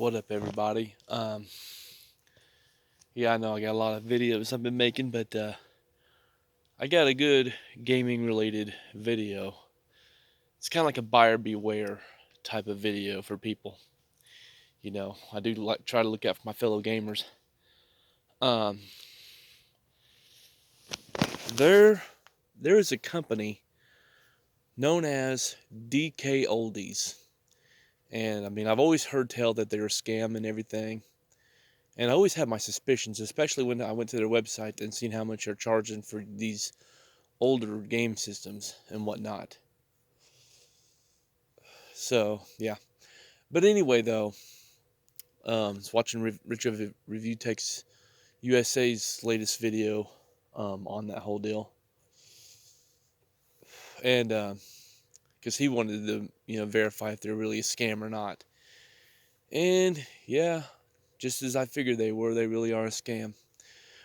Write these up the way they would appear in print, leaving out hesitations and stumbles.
What up, everybody? Yeah, I know I got a lot of videos I've been making, but I got a good gaming related video. It's kind of like a buyer beware type of video for people. I do like try to look out for my fellow gamers. Um, there, there is a company known as DK Oldies, and I mean I've always heard tell that they're a scam and everything. And I always had my suspicions, especially when I went to their website and seen how much they're charging for these older game systems and whatnot. So yeah, but anyway, though, I was watching Rich of Review Tech's USA's latest video on that whole deal, and because he wanted to verify if they're really a scam or not. And yeah, just as I figured they were, they really are a scam.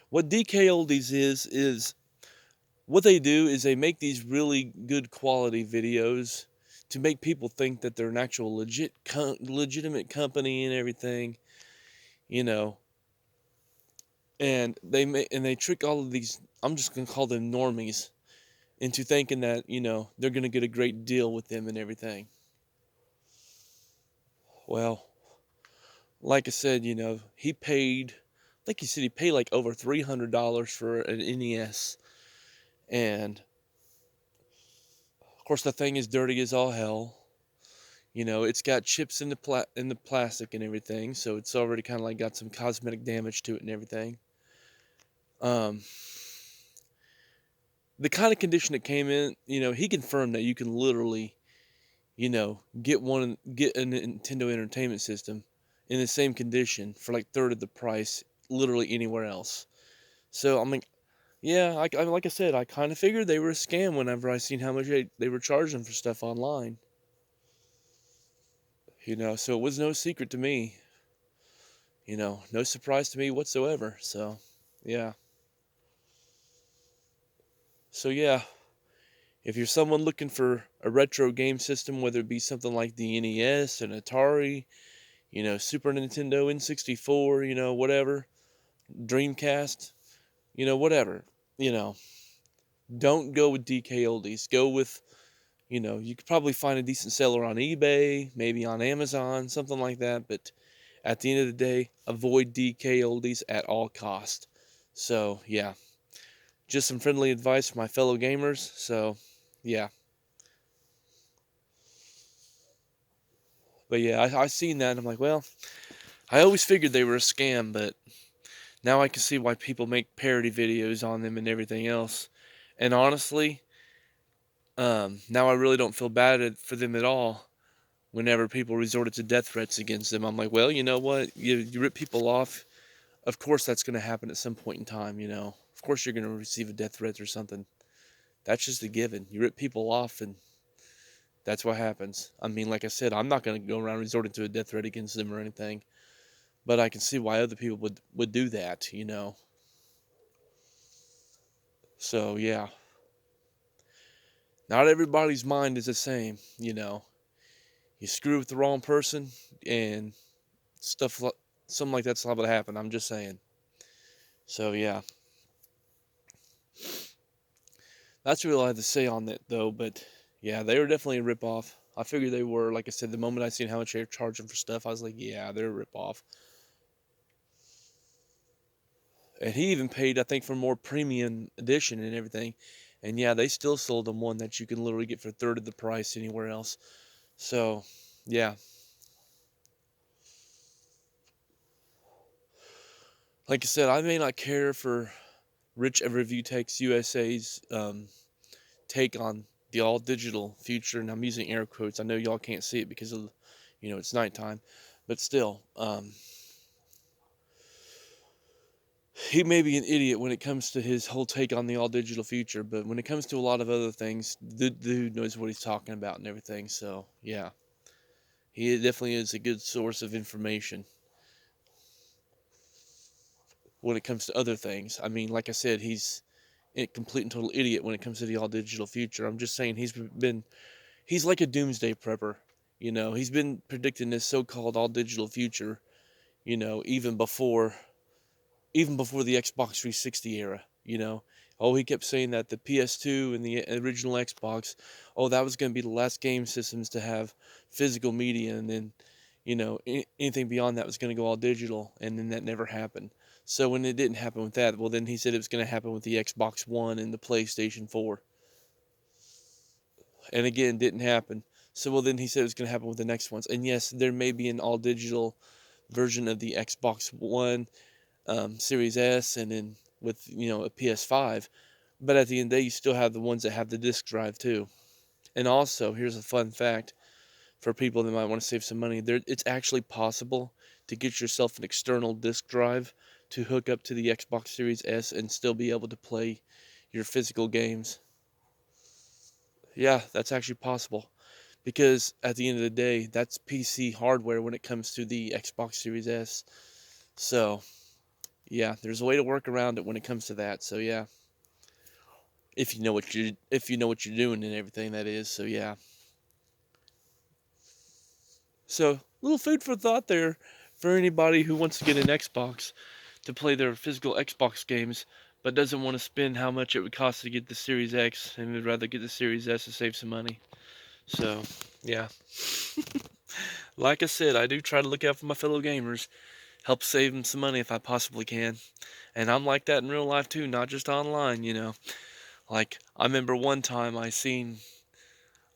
What DK Oldies is what they do is they make these really good quality videos to make people think that they're an actual legitimate company and everything, you know. And they trick all of these, I'm just going to call them normies, into thinking that, they're going to get a great deal with them and everything. Well, like I said, he paid like over $300 for an NES. And of course the thing is dirty as all hell. It's got chips in the plastic and everything, so it's already kind of like got some cosmetic damage to it and everything. Um, the kind of condition it came in, he confirmed that you can literally, get a Nintendo Entertainment System in the same condition for like third of the price, literally anywhere else. So I'm like, yeah, like I said, I kind of figured they were a scam whenever I seen how much they were charging for stuff online. So it was no secret to me. No surprise to me whatsoever. So, yeah. So, yeah, if you're someone looking for a retro game system, whether it be something like the NES, an Atari, Super Nintendo, N64, whatever, Dreamcast, whatever, you know, don't go with DK Oldies. Go with, you could probably find a decent seller on eBay, maybe on Amazon, something like that. But at the end of the day, avoid DK Oldies at all cost. So, yeah. Just some friendly advice for my fellow gamers. So, yeah. But yeah, I seen that and I'm like, well, I always figured they were a scam, but now I can see why people make parody videos on them and everything else. And honestly, now I really don't feel bad for them at all whenever people resorted to death threats against them. I'm like, well, you know what? You rip people off. Of course that's going to happen at some point in time, Of course you're going to receive a death threat or something. That's just a given. You rip people off and that's what happens. I mean, like I said, I'm not going to go around resorting to a death threat against them or anything, but I can see why other people would do that. So, yeah. Not everybody's mind is the same. You screw with the wrong person and stuff like something like that's liable to happen. I'm just saying. So, yeah. That's really all I have to say on that, though, but yeah, they were definitely a ripoff. I figured they were. Like I said, the moment I seen how much they were charging for stuff, I was like, yeah, they're a ripoff. And he even paid, I think, for more premium edition and everything. And yeah, they still sold them one that you can literally get for a third of the price anywhere else. So, yeah. Like I said, I may not care for Rich of Review Tech's USA's take on the all digital future, and I'm using air quotes. I know y'all can't see it because of, it's nighttime, but still, he may be an idiot when it comes to his whole take on the all digital future, but when it comes to a lot of other things, the dude knows what he's talking about and everything. So, yeah, he definitely is a good source of information when it comes to other things. I mean, like I said, he's a complete and total idiot when it comes to the all digital future. I'm just saying he's like a doomsday prepper. He's been predicting this so called all digital future even before the Xbox 360 era. Oh, he kept saying that the PS2 and the original Xbox, oh, that was going to be the last game systems to have physical media, and then, anything beyond that was going to go all digital, and then that never happened. So when it didn't happen with that, well, then he said it was going to happen with the Xbox One and the PlayStation 4. And again, didn't happen. So, well, then he said it was going to happen with the next ones. And yes, there may be an all digital version of the Xbox One, Series S, and then with a PS5. But at the end of the day, you still have the ones that have the disk drive too. And also, here's a fun fact for people that might want to save some money. It's actually possible to get yourself an external disk drive to hook up to the Xbox Series S and still be able to play your physical games. Yeah, that's actually possible. Because at the end of the day, that's PC hardware when it comes to the Xbox Series S. So, yeah, there's a way to work around it when it comes to that. So, yeah, if you know what you're doing and everything, that is. So, yeah. So, little food for thought there for anybody who wants to get an Xbox to play their physical Xbox games, but doesn't want to spend how much it would cost to get the Series X and would rather get the Series S to save some money. So, yeah. Like I said, I do try to look out for my fellow gamers, help save them some money if I possibly can. And I'm like that in real life too, not just online. Like, I remember one time I seen,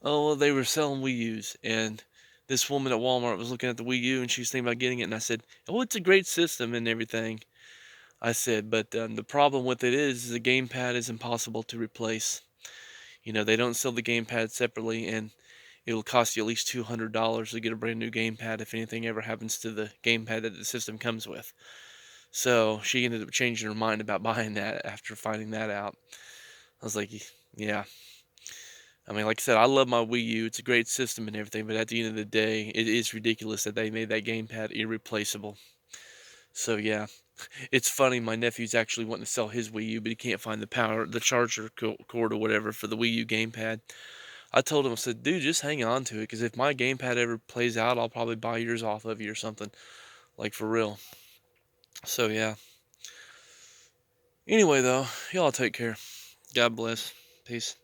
oh, well, they were selling Wii U's, and this woman at Walmart was looking at the Wii U, and she was thinking about getting it, and I said, oh, it's a great system and everything. I said, but the problem with it is the gamepad is impossible to replace. They don't sell the gamepad separately, and it'll cost you at least $200 to get a brand new gamepad if anything ever happens to the gamepad that the system comes with. So she ended up changing her mind about buying that after finding that out. I was like, yeah. I mean, like I said, I love my Wii U. It's a great system and everything, but at the end of the day, it is ridiculous that they made that gamepad irreplaceable. So yeah, it's funny. My nephew's actually wanting to sell his Wii U, but he can't find the charger cord or whatever for the Wii U gamepad. I told him, I said, dude, just hang on to it, because if my gamepad ever plays out, I'll probably buy yours off of you or something, like for real. So yeah. Anyway, though, y'all take care. God bless. Peace.